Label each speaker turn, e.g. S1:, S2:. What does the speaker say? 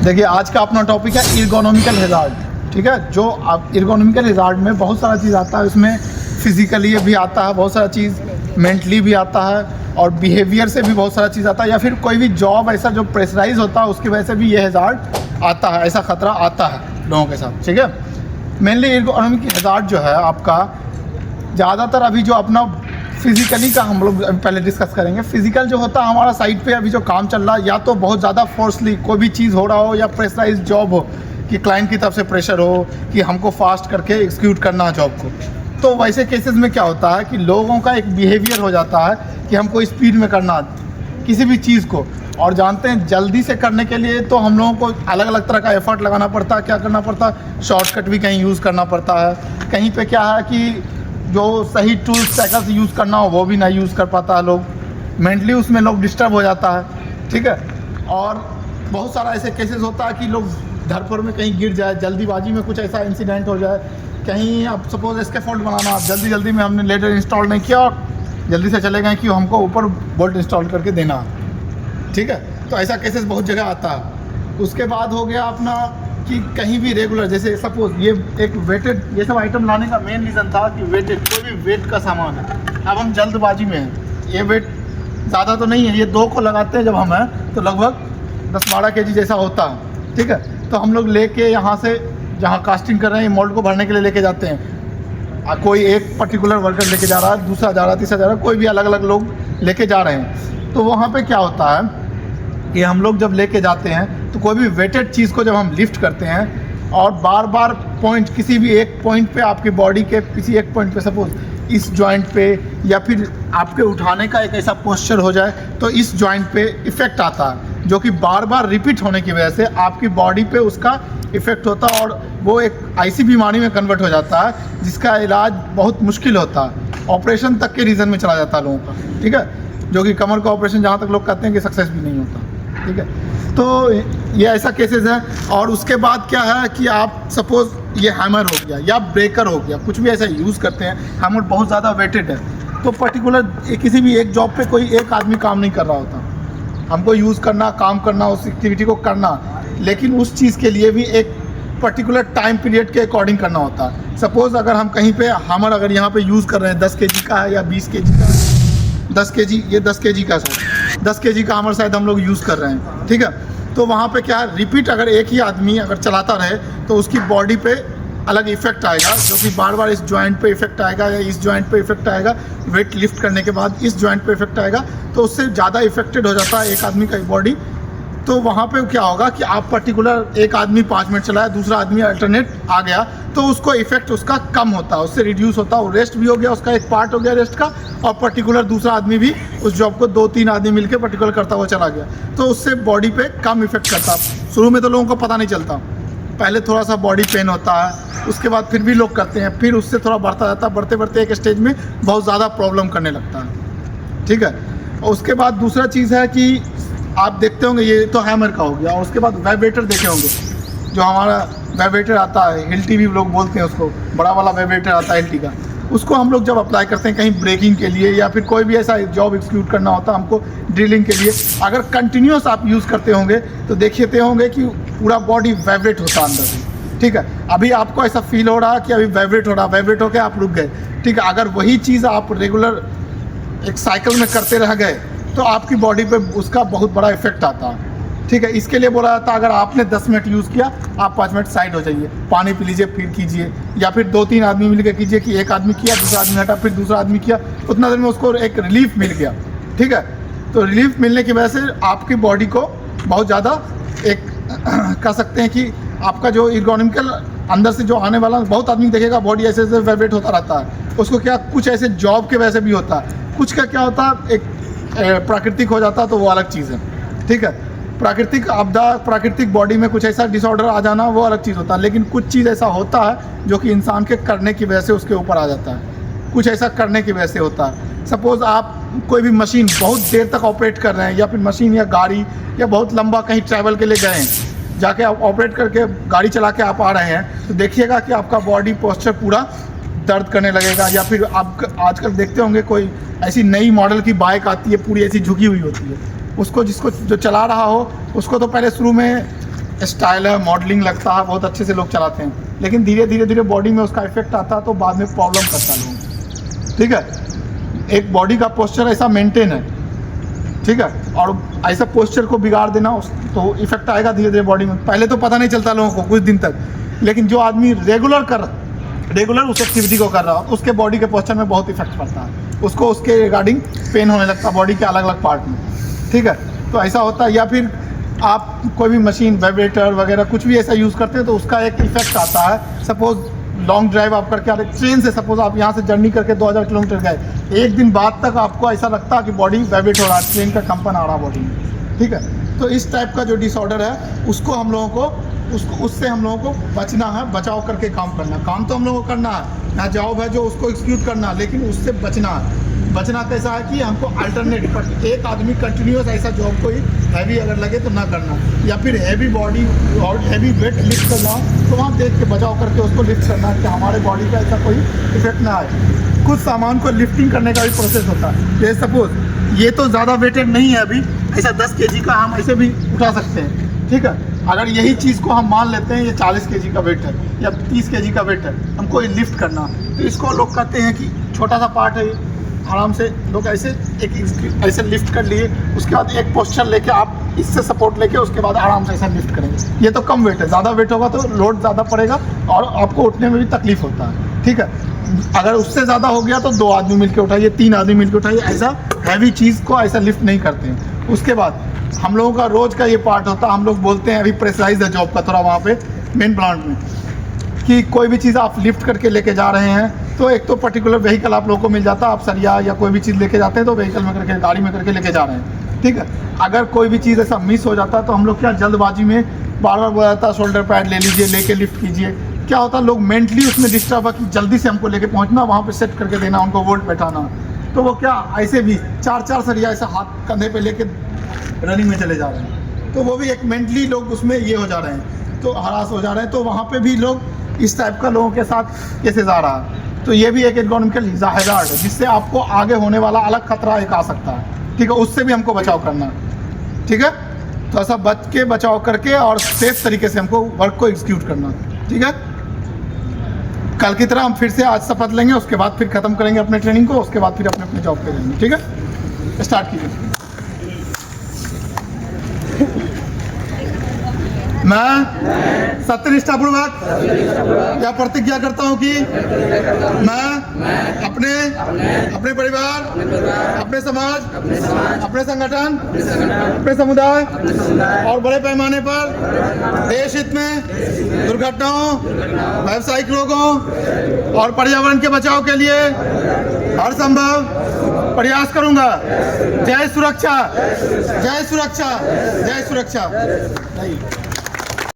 S1: देखिए आज का अपना टॉपिक है इर्गोनॉमिकल हैज़ार्ड। ठीक है, जो आप इर्गोनॉमिकल हैज़ार्ड में बहुत सारा चीज़ आता है, उसमें फिजिकली भी आता है, बहुत सारा चीज़ मेंटली भी आता है, और बिहेवियर से भी बहुत सारा चीज़ आता है, या फिर कोई भी जॉब ऐसा जो प्रेशराइज होता है उसकी वजह से भी ये हैज़ार्ड आता है, ऐसा ख़तरा आता है लोगों के साथ। ठीक है, मेनली इर्गोनॉमिकल हैज़ार्ड जो है आपका ज़्यादातर अभी जो अपना फिज़िकली का हम लोग पहले डिस्कस करेंगे। फिज़िकल जो होता है हमारा साइड पे अभी जो काम चल रहा है, या तो बहुत ज़्यादा फोर्सली कोई भी चीज़ हो रहा हो, या प्रेशराइज जॉब हो कि क्लाइंट की तरफ से प्रेशर हो कि हमको फास्ट करके एग्जीक्यूट करना है जॉब को, तो वैसे केसेस में क्या होता है कि लोगों का एक बिहेवियर हो जाता है कि हमको स्पीड में करना किसी भी चीज़ को, और जानते हैं जल्दी से करने के लिए तो हम लोगों को अलग अलग तरह का एफर्ट लगाना पड़ता है। क्या करना पड़ता है, शॉर्टकट भी कहीं यूज़ करना पड़ता है, कहीं पे क्या है कि जो सही टूल्स टैकल्स यूज़ करना हो वो भी नहीं यूज़ कर पाता है लोग, मेंटली उसमें लोग डिस्टर्ब हो जाता है। ठीक है, और बहुत सारा ऐसे केसेस होता है कि लोग धरफड़ में कहीं गिर जाए, जल्दीबाजी में कुछ ऐसा इंसिडेंट हो जाए, कहीं अब सपोज स्कैफोल्ड बनाना, जल्दी में हमने लेटर इंस्टॉल नहीं किया और जल्दी से चले गए कि हमको ऊपर बोल्ट इंस्टॉल करके देना। ठीक है, तो ऐसा केसेस बहुत जगह आता है। उसके बाद हो गया अपना कि कहीं भी रेगुलर, जैसे सपोज ये एक वेटेड, ये सब आइटम लाने का मेन रीज़न था कि वेटेड कोई भी वेट का सामान है, अब हम जल्दबाजी में हैं, ये वेट ज़्यादा तो नहीं है, ये 2 को लगाते हैं जब हम हैं तो लगभग 10-12 kg जैसा होता है। ठीक है, तो हम लोग लेके यहाँ से जहाँ कास्टिंग कर रहे हैं मोल्ड को भरने के लिए लेके जाते हैं, कोई एक पर्टिकुलर वर्कर लेके जा रहा है, दूसरा जा रहा है, तीसरा जा रहा है, कोई भी अलग अलग लोग लेके जा रहे हैं। तो वहाँ पे क्या होता है कि हम लोग जब लेके जाते हैं तो कोई भी वेटेड चीज़ को जब हम लिफ्ट करते हैं और बार बार पॉइंट, किसी भी एक पॉइंट पे आपकी बॉडी के किसी एक पॉइंट पे, सपोज इस जॉइंट पे, या फिर आपके उठाने का एक ऐसा पोस्चर हो जाए तो इस जॉइंट पे इफ़ेक्ट आता है, जो कि बार बार रिपीट होने की वजह से आपकी बॉडी पे उसका इफ़ेक्ट होता है, और वो एक ऐसी बीमारी में कन्वर्ट हो जाता है जिसका इलाज बहुत मुश्किल होता है, ऑपरेशन तक के रीज़न में चला जाता है लोगों का। ठीक है, जो कि कमर का ऑपरेशन जहाँ तक लोग कहते हैं कि सक्सेस भी नहीं होता। ठीक है, तो ये ऐसा केसेस है। और उसके बाद क्या है कि आप सपोज ये हैमर हो गया या ब्रेकर हो गया, कुछ भी ऐसा यूज़ करते हैं, हैमर बहुत ज़्यादा वेटेड है, तो पर्टिकुलर किसी भी एक जॉब पे कोई एक आदमी काम नहीं कर रहा होता, हमको यूज़ करना, काम करना, उस एक्टिविटी को करना, लेकिन उस चीज़ के लिए भी एक पर्टिकुलर टाइम पीरियड के अकॉर्डिंग करना होता है। सपोज़ अगर हम कहीं पे हैमर अगर यहाँ पे यूज़ कर रहे हैं 10 kg का है या 20 kg का है, 10 kg, ये 10 kg का शायद 10 kg का हैमर शायद हम लोग यूज़ कर रहे हैं। ठीक है, तो वहाँ पे क्या है, रिपीट अगर एक ही आदमी अगर चलाता रहे तो उसकी बॉडी पे अलग इफेक्ट आएगा, जो कि बार बार इस जॉइंट पे इफेक्ट आएगा या इस जॉइंट पे इफेक्ट आएगा, वेट लिफ्ट करने के बाद इस जॉइंट पे इफेक्ट आएगा, तो उससे ज़्यादा इफेक्टेड हो जाता है एक आदमी का बॉडी। तो वहाँ पे क्या होगा कि आप पर्टिकुलर एक आदमी 5 मिनट चलाया, दूसरा आदमी अल्टरनेट आ गया, तो उसको इफेक्ट उसका कम होता है, उससे रिड्यूस होता है, वो रेस्ट भी हो गया, उसका एक पार्ट हो गया रेस्ट का, और पर्टिकुलर दूसरा आदमी भी उस जॉब को 2-3 आदमी मिलकर पर्टिकुलर करता हुआ चला गया, तो उससे बॉडी पे कम इफेक्ट करता। शुरू में तो लोगों को पता नहीं चलता, पहले थोड़ा सा बॉडी पेन होता है, उसके बाद फिर भी लोग करते हैं, फिर उससे थोड़ा बढ़ता जाता है, बढ़ते बढ़ते एक स्टेज में बहुत ज़्यादा प्रॉब्लम करने लगता है। ठीक है, और उसके बाद दूसरा चीज़ है कि आप देखते होंगे, ये तो हैमर का हो गया, और उसके बाद वाइब्रेटर देखे होंगे, जो हमारा वाइब्रेटर आता है, हिल्टी भी लोग बोलते हैं उसको, बड़ा वाला वाइब्रेटर आता है हिल्टी का, उसको हम लोग जब अप्लाई करते हैं कहीं ब्रेकिंग के लिए या फिर कोई भी ऐसा जॉब एक्सिक्यूट करना होता है हमको ड्रिलिंग के लिए, अगर कंटिन्यूस आप यूज़ करते होंगे तो देखते होंगे कि पूरा बॉडी वाइब्रेट होता है अंदर से। ठीक है, अभी आपको ऐसा फील हो रहा है कि अभी वाइब्रेट हो रहा है, वाइब्रेट होकर आप रुक गए। ठीक है, अगर वही चीज़ आप रेगुलर एक साइकिल में करते रह गए तो आपकी बॉडी पे उसका बहुत बड़ा इफेक्ट आता है। ठीक है, इसके लिए बोला जाता है अगर आपने 10 मिनट यूज़ किया, आप 5 मिनट साइड हो जाइए, पानी पी लीजिए, फिर कीजिए, या फिर 2-3 आदमी मिलकर कीजिए कि एक आदमी किया, दूसरा आदमी हटा, फिर दूसरा आदमी किया, उतना देर में उसको एक रिलीफ मिल गया। ठीक है, तो रिलीफ मिलने की वजह से आपकी बॉडी को बहुत ज़्यादा एक कह सकते हैं कि आपका जो इर्गोनॉमिकल अंदर से जो आने वाला, बहुत आदमी देखेगा बॉडी ऐसे ऐसे वाइब्रेट होता रहता है, उसको क्या कुछ ऐसे जॉब के वजह से भी होता है, कुछ का क्या होता है एक प्राकृतिक हो जाता, तो वो अलग चीज़ है। ठीक है, प्राकृतिक आपदा, प्राकृतिक बॉडी में कुछ ऐसा डिसऑर्डर आ जाना वो अलग चीज़ होता है, लेकिन कुछ चीज़ ऐसा होता है जो कि इंसान के करने की वजह से उसके ऊपर आ जाता है, कुछ ऐसा करने की वजह से होता है। सपोज़ आप कोई भी मशीन बहुत देर तक ऑपरेट कर रहे हैं, या फिर मशीन या गाड़ी, या बहुत लंबा कहीं ट्रैवल के लिए गए हैं, जाके आप ऑपरेट करके गाड़ी चला के आप आ रहे हैं, तो देखिएगा कि आपका बॉडी पोस्चर पूरा दर्द करने लगेगा। या फिर आप आजकल देखते होंगे कोई ऐसी नई मॉडल की बाइक आती है, पूरी ऐसी झुकी हुई होती है, उसको जिसको जो चला रहा हो उसको तो पहले शुरू में स्टाइल है, मॉडलिंग लगता है, बहुत अच्छे से लोग चलाते हैं, लेकिन धीरे धीरे धीरे बॉडी में उसका इफेक्ट आता है तो बाद में प्रॉब्लम करता है लोगों को। ठीक है, एक बॉडी का पोस्चर ऐसा मेंटेन है, ठीक है, और ऐसा पोस्चर को बिगाड़ देना तो इफेक्ट आएगा धीरे धीरे बॉडी में। पहले तो पता नहीं चलता लोगों को कुछ दिन तक, लेकिन जो आदमी रेगुलर उस एक्टिविटी को कर रहा है उसके बॉडी के पोस्चर में बहुत इफेक्ट पड़ता है, उसको उसके रिगार्डिंग पेन होने लगता है बॉडी के अलग अलग पार्ट में। ठीक है, तो ऐसा होता है। या फिर आप कोई भी मशीन, वाइब्रेटर वगैरह कुछ भी ऐसा यूज़ करते हैं तो उसका एक इफेक्ट आता है। सपोज लॉन्ग ड्राइव आप करके आ रहे, ट्रेन से सपोज आप यहाँ से जर्नी करके 2000 किलोमीटर गए, एक दिन बाद तक आपको ऐसा लगता है कि बॉडी वाइब्रेट हो रहा है, ट्रेन का कंपन आ रहा बॉडी में। ठीक है, तो इस टाइप का जो डिसऑर्डर है उसको हम लोगों को उससे हम लोगों को बचना है, बचाव करके काम करना। काम तो हम लोगों को करना है ना, जॉब है जो उसको एग्जीक्यूट करना है, लेकिन उससे बचना है। बचना कैसा है कि हमको अल्टरनेट पर एक आदमी कंटिन्यूस ऐसा जॉब कोई हैवी अगर लगे तो ना करना, या फिर हैवी बॉडी और हैवी वेट लिफ्ट करना तो वहाँ देख के बचाव करके उसको लिफ्ट करना कि हमारे बॉडी का ऐसा कोई इफेक्ट ना आए। कुछ सामान को लिफ्टिंग करने का भी प्रोसेस होता है। जैसे सपोज ये तो ज़्यादा वेटेड नहीं है, अभी ऐसा 10 kg का हम ऐसे भी उठा सकते हैं। ठीक है, अगर यही चीज़ को हम मान लेते हैं ये 40 kg का वेट है या 30 kg का वेट है, हमको ये लिफ्ट करना, तो इसको लोग कहते हैं कि छोटा सा पार्ट है, आराम से लोग ऐसे ऐसे लिफ्ट कर लिए, उसके बाद एक पोस्चर लेके आप इससे सपोर्ट लेके उसके बाद आराम से ऐसा लिफ्ट करेंगे। ये तो कम वेट है, ज़्यादा वेट होगा तो लोड ज़्यादा पड़ेगा और आपको उठने में भी तकलीफ होता है। ठीक है, अगर उससे ज़्यादा हो गया तो 2 आदमी मिलकर उठाइए, 3 आदमी मिलकर उठाइए, ऐसा हैवी चीज़ को ऐसा लिफ्ट नहीं करते हैं। उसके बाद हम लोगों का रोज़ का ये पार्ट होता है, हम लोग बोलते हैं अभी प्रेशराइज है जॉब का थोड़ा वहाँ पे मेन प्लांट में, कि कोई भी चीज़ आप लिफ्ट करके लेके जा रहे हैं तो एक तो पर्टिकुलर व्हीकल आप लोगों को मिल जाता है, आप सरिया या कोई भी चीज़ लेके जाते हैं तो व्हीकल में करके, गाड़ी में करके लेके जा रहे हैं। ठीक है, अगर कोई भी चीज़ ऐसा मिस हो जाता है तो हम लोग क्या जल्दबाजी में बार बार बोला जाता है शोल्डर पैड ले लीजिए, लेके लिफ्ट कीजिए। क्या होता है लोग मेंटली उसमें डिस्टर्ब है कि जल्दी से हमको लेके पहुँचना, वहाँ पर सेट करके देना, उनको वोल्ट बैठाना, तो वो क्या ऐसे भी 4-4 सरिया ऐसा हाथ कंधे पर लेके रनिंग में चले जा रहे हैं, तो वो भी एक मेंटली लोग उसमें ये हो जा रहे हैं, तो हरास हो जा रहे हैं। तो वहाँ पे भी लोग इस टाइप का लोगों के साथ कैसे जा रहा है, तो ये भी एक इकोनॉमिकल हैजार्ड है जिससे आपको आगे होने वाला अलग खतरा एक आ सकता है। ठीक है, उससे भी हमको बचाव करना है। ठीक है, तो ऐसा बचाव करके और सेफ तरीके से हमको वर्क को एग्जीक्यूट करना। ठीक है, कल की तरह हम फिर से आज शपथ लेंगे, उसके बाद फिर ख़त्म करेंगे अपने ट्रेनिंग को, उसके बाद फिर अपने अपने जॉब पे जाएंगे। ठीक है, स्टार्ट कीजिए। मैं सत्यनिष्ठापूर्वक यह प्रतिज्ञा करता हूँ कि मैं अपने परिवार, अपने समाज, अपने संगठन, अपने समुदाय और बड़े पैमाने पर देश हित में दुर्घटनाओं, व्यावसायिक रोगों और पर्यावरण के बचाव के लिए हर संभव प्रयास करूंगा। जय सुरक्षा, जय सुरक्षा, जय सुरक्षा।